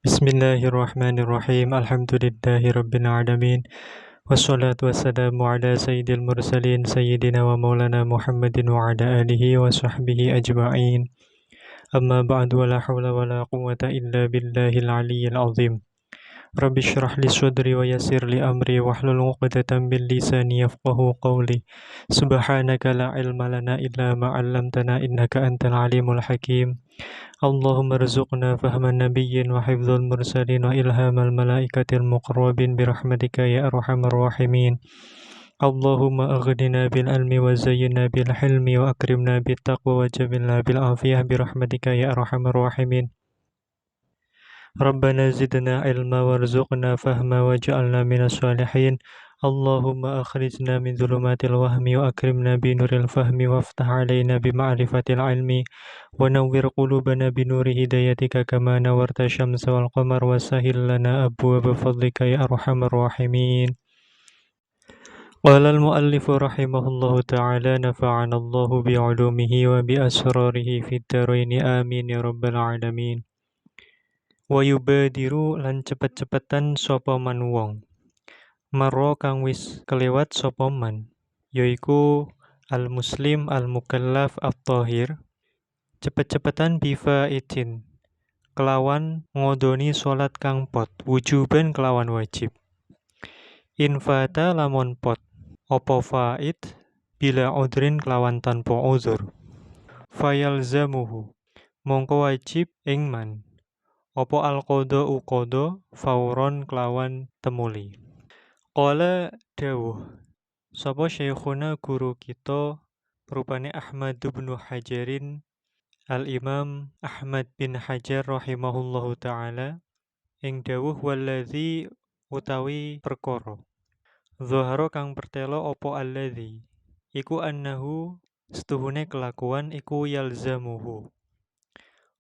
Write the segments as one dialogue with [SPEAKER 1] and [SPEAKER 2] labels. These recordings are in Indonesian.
[SPEAKER 1] Bismillahirrahmanirrahim. Alhamdulillahirabbil alamin. Wassalatu wassalamu ala sayyidil mursalin sayyidina wa maulana Muhammadin wa ala alihi wa sahbihi ajma'in. Amma ba'du wa la hawla wa la quwwata illa billahil aliyyil azim. Rabbi shrah li sadri wa yassir li amri wahlul 'uqdatam min lisani yafqahu qawli. Subhanaka la ilma lana illa ma 'allamtana innaka antal alimul hakim. Allahumma rzuqna fahman nabiyyin wa hifdzal mursalin wa ilhamal malaikatil muqarrabin birahmatika ya arhamar rahimin. Allahumma aghnina bil ilmi wa zayyinna bil hilmi wa akrimna bit taqwa wa jamilna bil afiyah birahmatika ya arhamar rahimin. Rabbana zidna ilma warzuqna fahma waj'alna minas shalihin. Allahumma akhrijna min dhulumatil wahmi wa akrimna bi nuril fahmi waftah alaina bi ma'rifatil ilmi wa nawwir qulubana bi nuri hidayatika kama nawarta syamsa wal qamar wa sahhil lana abwaaba fadlika ya arhamar rahimin. Qala al-muallif rahimahullahu ta'ala nafa'ana Allahu bi 'ulumihi wa bi asrarihi fid dharain amin ya rabbal alamin. Wa yubadiru lan cepet-cepetan sapa man wong marra kang wis kelewat sapa man yaiku al muslim al mukallaf at-tahir cepet-cepetan bifa itin kelawan ngodoni salat kang pot wujuban kelawan wajib infata lamun pot apa faid bila udrin kelawan tanpa uzur fayalzamuhu mongko wajib ing man apa al-qadha uqadha fauron kelawan temuli. Qala dawuh sapa syekhuna guru kita rupane Ahmad bin Hajarin Al-Imam Ahmad bin Hajar rahimahullahu taala ing dawuh waladzi utawi perkara zahara kang pertelo apa alladzi iku annahu setuhune kelakuan iku yalzamuhu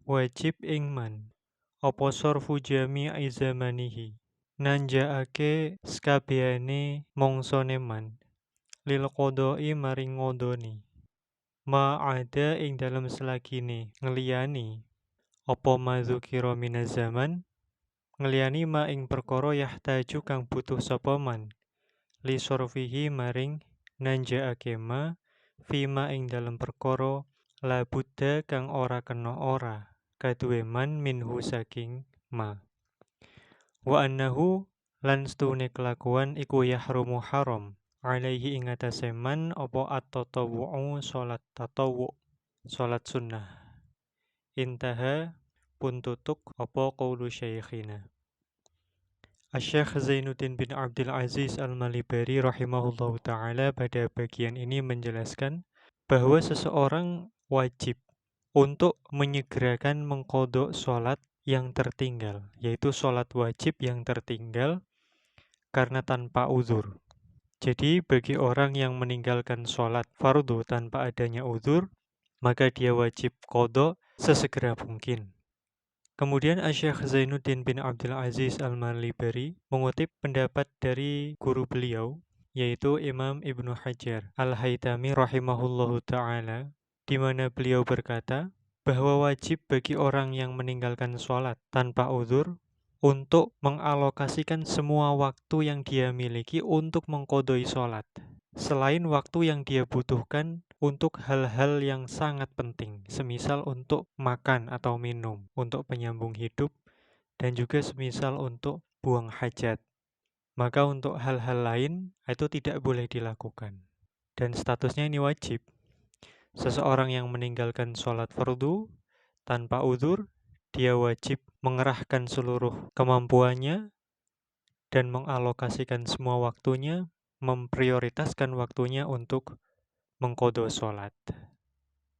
[SPEAKER 1] wajib ing man apa sorfu jami'i zamanihi nanjaake skabehane mongsone man lil qodoi maring ngodoni ma ada ing dalam selagine ngeliyani apa mazukira minaz zaman ngeliyani ma ing perkara yahtaju kang butuh sapa man li sorfihi maring nanjaake ma fima ing dalam perkara la buddha kang ora kena ora kaduwe man minhu saking ma wa annahu lan stune kelakuan iku yahrumu haram alaihi ing atase man apa at-tatawwu salat tatawwu salat sunnah intaha pun tutuk apa qaulu syekhina Asy-Syaikh Zainuddin bin Abdul Aziz Al-Malibari rahimahullahu taala pada bagian ini menjelaskan bahwa seseorang wajib untuk menyegerakan mengqadha salat yang tertinggal, yaitu salat wajib yang tertinggal karena tanpa uzur. Jadi bagi orang yang meninggalkan salat fardu tanpa adanya uzur, maka dia wajib qadha sesegera mungkin. Kemudian Asy-Syaikh Zainuddin bin Abdul Aziz Al-Malibari mengutip pendapat dari guru beliau, yaitu Imam Ibnu Hajar Al-Haytami rahimahullahu ta'ala, di mana beliau berkata, bahwa wajib bagi orang yang meninggalkan sholat tanpa uzur untuk mengalokasikan semua waktu yang dia miliki untuk mengqadai sholat, selain waktu yang dia butuhkan untuk hal-hal yang sangat penting, semisal untuk makan atau minum, untuk penyambung hidup, dan juga semisal untuk buang hajat. Maka untuk hal-hal lain itu tidak boleh dilakukan. Dan statusnya ini wajib. Seseorang yang meninggalkan sholat fardu tanpa uzur, dia wajib mengerahkan seluruh kemampuannya dan mengalokasikan semua waktunya, memprioritaskan waktunya untuk mengqadha sholat.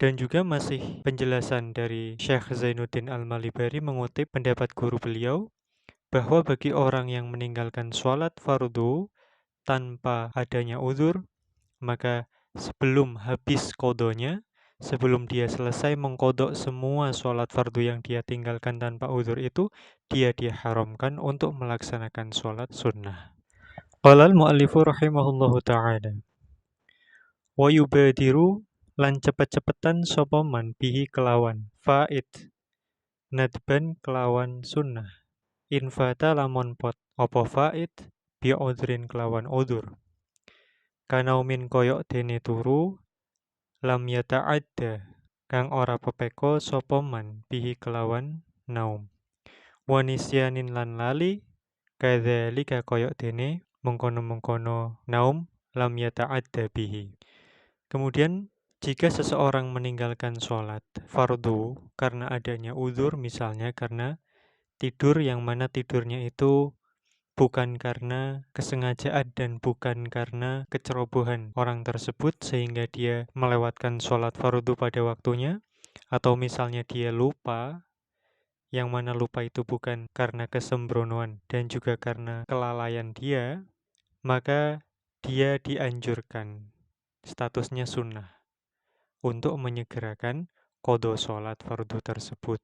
[SPEAKER 1] Dan juga masih penjelasan dari Syekh Zainuddin Al-Malibari mengutip pendapat guru beliau, bahwa bagi orang yang meninggalkan sholat fardu tanpa adanya uzur, maka sebelum habis qadanya, sebelum dia selesai mengqadha semua sholat fardu yang dia tinggalkan tanpa uzur itu, dia diharamkan untuk melaksanakan sholat sunnah. Qala al-muallifu rahimahullahu ta'ala wa yubadiru lan cepet-cepetan sapa man bihi kelawan faid nadban kelawan sunnah infata lamun pot apa faid bi udhrin kelawan udhur. Kanaumin koyok dene turu lam yata'adda kang ora pepeko sapa man bihi kelawan naum. Wa nisyanin lan lali kadzalika koyok dene mengkono-mengkono naum lam yata'adda bihi. Kemudian jika seseorang meninggalkan sholat fardu karena adanya uzur, misalnya karena tidur yang mana tidurnya itu bukan karena kesengajaan dan bukan karena kecerobohan orang tersebut sehingga dia melewatkan sholat fardu pada waktunya, atau misalnya dia lupa, yang mana lupa itu bukan karena kesembronoan dan juga karena kelalaian dia, maka dia dianjurkan statusnya sunnah untuk menyegerakan qadha sholat fardu tersebut.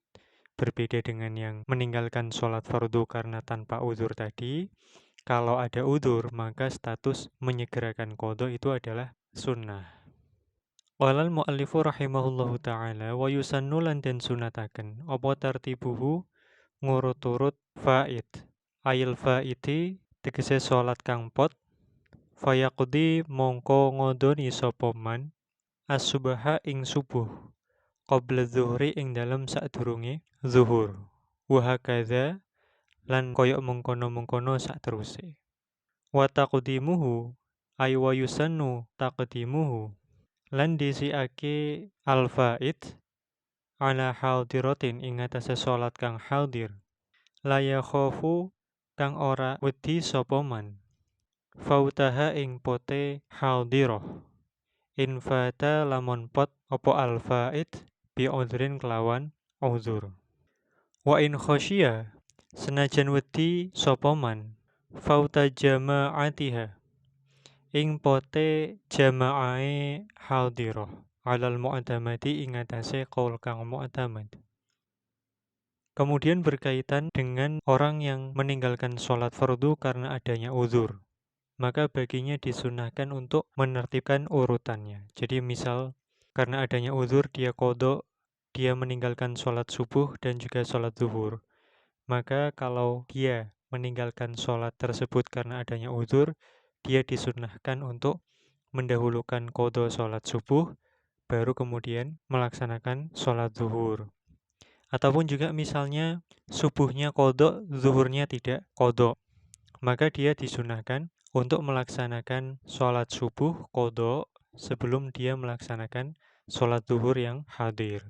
[SPEAKER 1] Berbeda dengan yang meninggalkan sholat fardu karena tanpa uzur tadi, kalau ada uzur maka status menyegerakan qadha itu adalah sunnah. Walal mu'allifu rahimahullahu ta'ala wa yusannu lan den sunataken apa tartibuhu ngurut-urut faid. Ayil faidi tegese sholat kang pot fayaqdi mongko ngodoni sapa man as-subaha ing subuh qabla zuhri ing dalem sadurunge zuhur. Wa hakadza lan koyok mengkono-mengkono sakteruse. Wa taqdimuhu ay wa yusannu taqdimuhu lan disiake al-faid ala hadiratin ing atase salat kang hadir. La yakhafu kang ora wedi sapa man. Fautaha ing pote hadirah. In fata lamun pot opo al-faid bi udhrin kelawan uzur. Wa in khosyiya senajan wedi sapa man fauta jama'atiha ing pote jama'ae hadirah alal mu'tamadi ing atase qaul kang mu'tamad. Kemudian berkaitan dengan orang yang meninggalkan sholat fardu karena adanya uzur, maka baginya disunahkan untuk menertibkan urutannya. Jadi misal karena adanya uzur dia qadha, dia meninggalkan sholat subuh dan juga sholat zuhur. Maka kalau dia meninggalkan sholat tersebut karena adanya uzur, dia disunahkan untuk mendahulukan qadha sholat subuh, baru kemudian melaksanakan sholat zuhur. Ataupun juga misalnya subuhnya qadha, zuhurnya tidak qadha, maka dia disunahkan untuk melaksanakan sholat subuh qadha sebelum dia melaksanakan sholat zuhur yang hadir.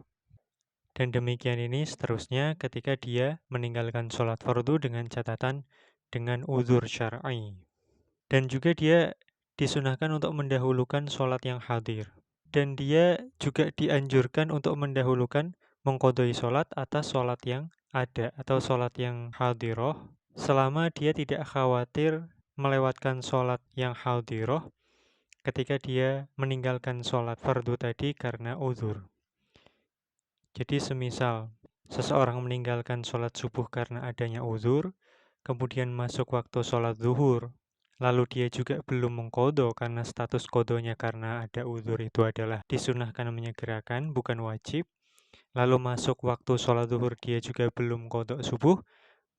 [SPEAKER 1] Dan demikian ini seterusnya ketika dia meninggalkan sholat fardu dengan catatan dengan uzur syar'i. Dan juga dia disunahkan untuk mendahulukan sholat yang hadir. Dan dia juga dianjurkan untuk mendahulukan mengqadai sholat atas sholat yang ada atau sholat yang hadirah, selama dia tidak khawatir melewatkan sholat yang hadirah ketika dia meninggalkan sholat fardu tadi karena uzur. Jadi semisal seseorang meninggalkan sholat subuh karena adanya uzur, kemudian masuk waktu sholat zuhur, lalu dia juga belum mengqadha karena status qadhanya karena ada uzur itu adalah disunahkan menyegerakan, bukan wajib. Lalu masuk waktu sholat zuhur dia juga belum qadha subuh,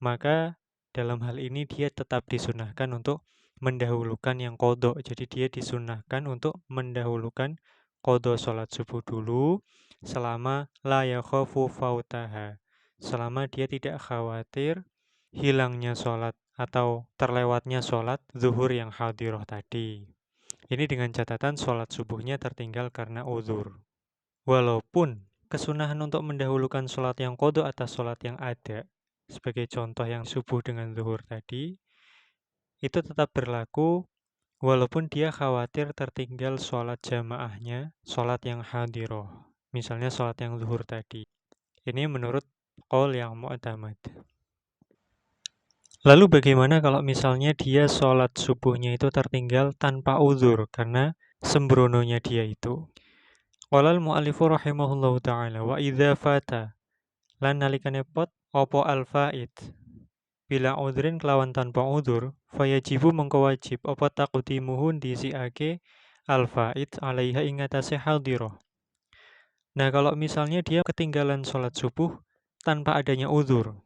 [SPEAKER 1] maka dalam hal ini dia tetap disunahkan untuk mendahulukan yang qadha. Jadi dia disunahkan untuk mendahulukan qadha sholat subuh dulu selama la yakhafu fautaha. Selama dia tidak khawatir hilangnya sholat atau terlewatnya sholat zuhur yang hadirah tadi. Ini dengan catatan sholat subuhnya tertinggal karena uzur. Walaupun kesunahan untuk mendahulukan sholat yang qadha atas sholat yang ada, sebagai contoh yang subuh dengan zuhur tadi, itu tetap berlaku walaupun dia khawatir tertinggal sholat jamaahnya, sholat yang hadirah. Misalnya sholat yang zuhur tadi. Ini menurut qaul yang mu'tamad. Lalu bagaimana kalau misalnya dia sholat subuhnya itu tertinggal tanpa uzur karena sembrononya dia itu? Qala al-mu'allifu rahimahullahu ta'ala wa idza fata lan nalikane pot opo al-faid bila udhrin kelawan tanpa udhur fayajibu mengko wajib apa taqdimuhu disiake al-faid alaiha ing atase hadirah. Nah, kalau misalnya dia ketinggalan sholat subuh tanpa adanya uzur,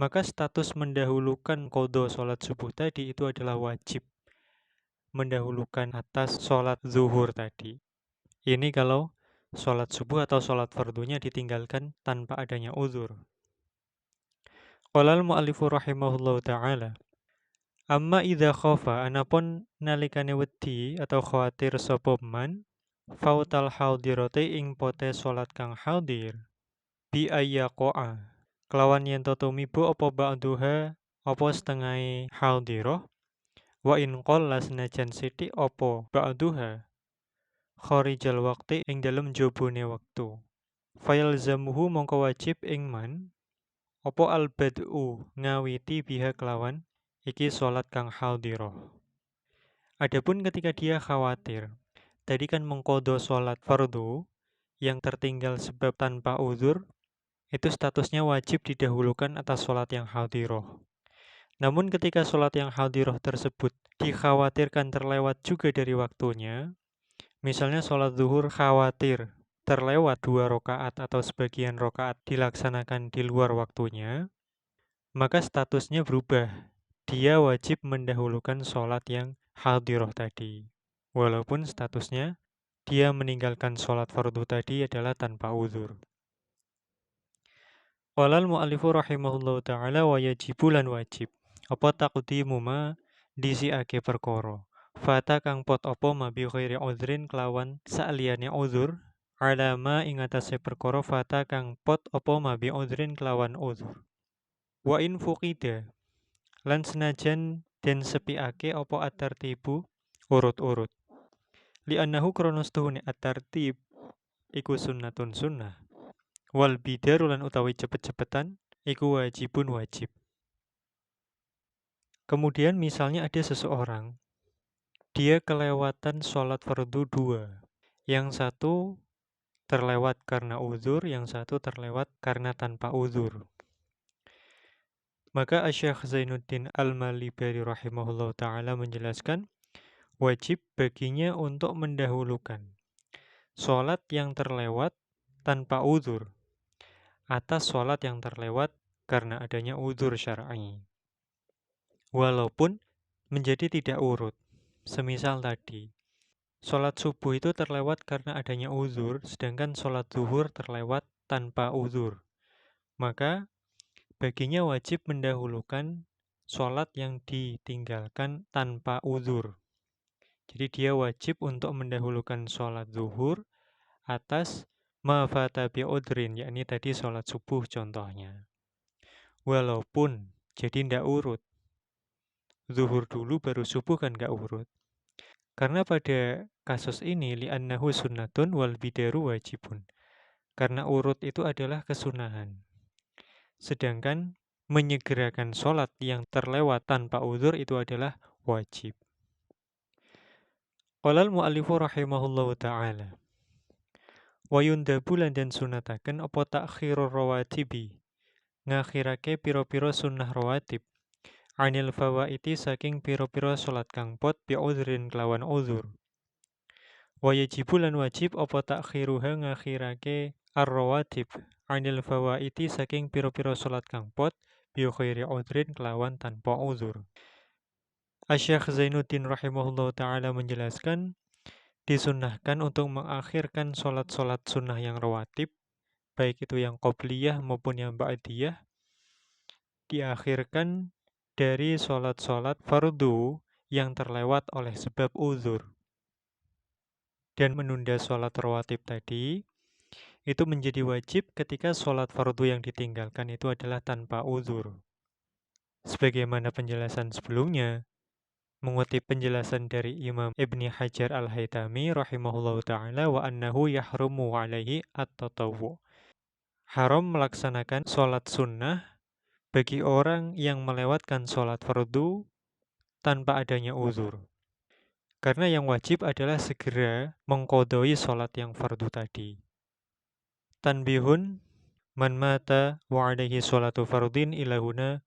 [SPEAKER 1] maka status mendahulukan qadha sholat subuh tadi itu adalah wajib, mendahulukan atas sholat zuhur tadi. Ini kalau sholat subuh atau sholat fardunya ditinggalkan tanpa adanya uzur. Qala al-mu'allifu rahimahullahu ta'ala, amma idza khafa, anapun nalikane wedi atau khawatir sapa man fautal hadirati ing pote salat kang hadir bi ayyaqa'a, kelawan yen to tumibo apa ba'duha apa setengahe hadirah, wa in qalla senajan sithik apa ba'duha kharijal waqti ing dalem jabone wektu, fayalzamuhu mongko wajib ing man apa al-bad'u ngawiti biha kelawan iki salat kang hadirah. Adapun ketika dia khawatir, tadi kan mengqadha salat fardu yang tertinggal sebab tanpa uzur, itu statusnya wajib didahulukan atas salat yang hadirah. Namun ketika salat yang hadirah tersebut dikhawatirkan terlewat juga dari waktunya, misalnya salat zuhur khawatir terlewat 2 rakaat atau sebagian rakaat dilaksanakan di luar waktunya, maka statusnya berubah. Dia wajib mendahulukan sholat yang hadirah tadi. Walaupun statusnya dia meninggalkan sholat fardu tadi adalah tanpa uzur. Qala al-mu'allifu rahimahullahu ta'ala wa yajibu lan wajib. Apa taqdimu ma disiake perkara. Fata kang pot apa ma bi ghairi uzrin kelawan sa'liyane uzur. Alama ing atase perkara fata kang pot apa ma bi uzrin kelawan uzur. Wa in fuqida lan senajan den sepiake apa at-tartibu urut-urut. Li annahu kronos tuhune at-tartib iku sunnatun sunnah. Wal bidaru lan utawi cepet-cepetan iku wajibun wajib. Kemudian misalnya ada seseorang, dia kelewatan sholat fardu 2. Yang satu terlewat karena uzur, yang satu terlewat karena tanpa uzur. Maka Asy-Syaikh Zainuddin Al-Malibari rahimahullah ta'ala menjelaskan, wajib baginya untuk mendahulukan sholat yang terlewat tanpa uzur atas sholat yang terlewat karena adanya uzur syar'i. Walaupun menjadi tidak urut. Semisal tadi, sholat subuh itu terlewat karena adanya uzur, sedangkan sholat zuhur terlewat tanpa uzur. Maka baginya wajib mendahulukan sholat yang ditinggalkan tanpa uzur. Jadi dia wajib untuk mendahulukan sholat zuhur atas mafata bi udrin, yakni tadi sholat subuh contohnya. Walaupun jadi ndak urut. Zuhur dulu baru subuh kan nggak urut. Karena pada kasus ini li'annahu sunnatun wal bidaru wajibun. Karena urut itu adalah kesunahan. Sedangkan menyegerakan sholat yang terlewat tanpa uzur itu adalah wajib. Qala al-mu'allifu rahimahullahu ta'ala, wa yundabu lan den sunataken apa takhirur rawatibi, ngakhirake piro-piro sunnah rawatib, anil fawaiti saking piro-piro sholat kang pot bi uzrin kelawan uzur. Wa yajibu lan wajib apa takhiruha ngakhirake ar-rawatib anil fawaiti saking piro-piro sholat kang pot bi ghairi uzrin kelawan tanpa uzur. Asy-Syaikh Zainuddin rahimahullah ta'ala menjelaskan, disunnahkan untuk mengakhirkan sholat-sholat sunnah yang rawatib, baik itu yang qobliyah maupun yang ba'diyah, diakhirkan dari sholat-sholat fardu yang terlewat oleh sebab uzur. Dan menunda sholat rawatib tadi, itu menjadi wajib ketika sholat fardu yang ditinggalkan itu adalah tanpa uzur. Sebagaimana penjelasan sebelumnya, mengutip penjelasan dari Imam Ibni Hajar Al-Haytami rahimahullahu ta'ala, wa annahu yahrumu alaihi at-tatawwu. Haram melaksanakan sholat sunnah bagi orang yang melewatkan sholat fardu tanpa adanya uzur. Karena yang wajib adalah segera mengqadai sholat yang fardu tadi. Tanbihun, man mata wa alaihi sholatu fardin ilahuna.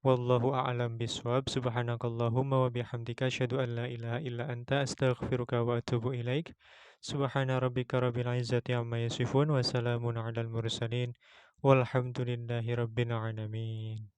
[SPEAKER 1] Wallahu a'lam bishawab. Subhanakallahumma wa bihamdika asyhadu an la ilaha illa anta astaghfiruka wa atubu ilaik. Subhana rabbika rabbil izzati amma yasifun wa salamun 'alal mursalin walhamdulillahi rabbil alamin.